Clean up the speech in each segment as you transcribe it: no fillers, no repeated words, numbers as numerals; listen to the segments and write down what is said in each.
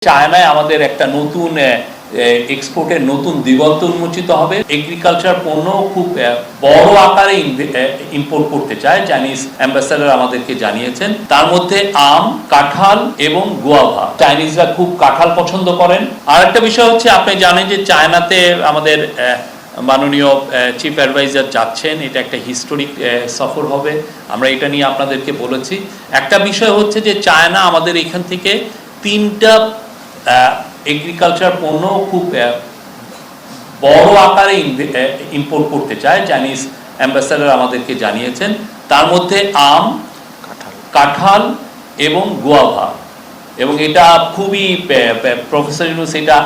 চায়নায় আমাদের একটা নতুন এক্সপোর্টের নতুন দিগন্ত উন্মোচিত হবে। এগ্রিকালচার পণ্য খুব বড় আকারে ইম্পোর্ট করতে চায়, চাইনিজ অ্যাম্বাসেডর আমাদেরকে জানিয়েছেন। তার মধ্যে আম, কাঁঠাল এবং গোয়াভা। চাইনিজরা খুব কাঁঠাল পছন্দ করেন। আর একটা বিষয় হচ্ছে, আপনি জানেন যে চায়নাতে আমাদের মাননীয় চিফ অ্যাডভাইজার যাচ্ছেন। এটা একটা হিস্টোরিক সফর হবে, আমরা এটা নিয়ে আপনাদেরকে বলেছি। একটা বিষয় হচ্ছে যে চায়না আমাদের এখান থেকে 3টা এগ্রিকালচার পণ্য খুব বড় আকারে ইম্পোর্ট করতে চায়, চাইনিজ অ্যাম্বাসেডর আমাদেরকে জানিয়েছেন। তার মধ্যে আম, কাঁঠাল এবং গোয়াভা। এবং এটা খুবই প্রফেসর ইউনুস এটা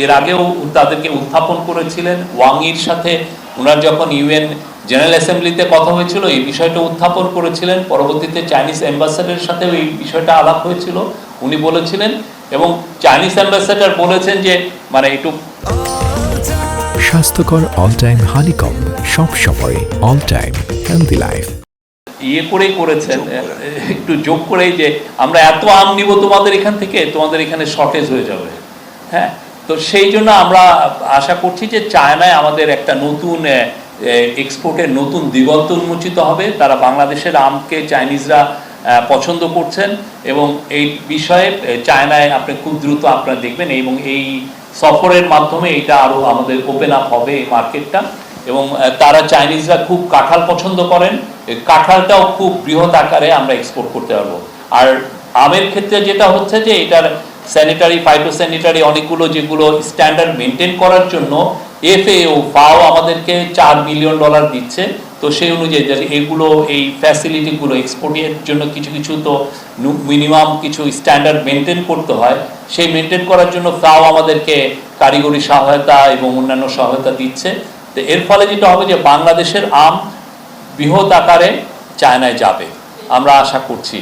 এর আগেও তাদেরকে উত্থাপন করেছিলেন। ওয়াংয়ের সাথে ওনার যখন ইউএন জেনারেল অ্যাসেম্বলিতে কথা হয়েছিল, এই বিষয়টা উত্থাপন করেছিলেন। পরবর্তীতে চাইনিজ অ্যাম্বাসেডরের সাথেও এই বিষয়টা আলাপ হয়েছিল, উনি বলেছিলেন। এবং চাইনিজ অ্যাম্বাসেডর বলেছেন যে মানে একটু স্বাস্থ্যকর অল টাইম হানিকম, সব সময় অল টাইম হেলদি লাইফ করেই করেছেন, একটু যোগ করেই যে আমরা এত আম নিব তোমাদের এখান থেকে, তোমাদের এখানে শর্টেজ হয়ে যাবে। হ্যাঁ, তো সেই জন্য আমরা আশা করছি যে চায়নায় আমাদের একটা নতুন এক্সপোর্টের নতুন দিগন্ত উন্মোচিত হবে। তারা বাংলাদেশের আমকে চাইনিজরা পছন্দ করছেন এবং এই বিষয়ে চায়নায় আপনি খুব দ্রুত আপনারা দেখবেন। এবং এই সফরের মাধ্যমে এটা আরও আমাদের ওপেন আপ হবে এই মার্কেটটা। এবং তারা চাইনিজরা খুব কাঁঠাল পছন্দ করেন, কাঁঠালটাও খুব বৃহৎ আকারে আমরা এক্সপোর্ট করতে পারবো। আর আমের ক্ষেত্রে যেটা হচ্ছে যে এটার স্যানিটারি, ফাইটোস্যানিটারি অনেকগুলো যেগুলো স্ট্যান্ডার্ড মেনটেন করার জন্য FAO আমাদেরকে $4 বিলিয়ন দিচ্ছে। তো সেই অনুযায়ী এগুলো, এই ফ্যাসিলিটিগুলো এক্সপোর্টের জন্য কিছু কিছু তো মিনিমাম কিছু স্ট্যান্ডার্ড মেনটেন করতে হয়। সেই মেনটেন করার জন্য FAO আমাদেরকে কারিগরি সহায়তা এবং অন্যান্য সহায়তা দিচ্ছে। তো এর ফলে যেটা হবে যে বাংলাদেশের আম বৃহৎ আকারে চায়নায় যাবে, আমরা আশা করছি।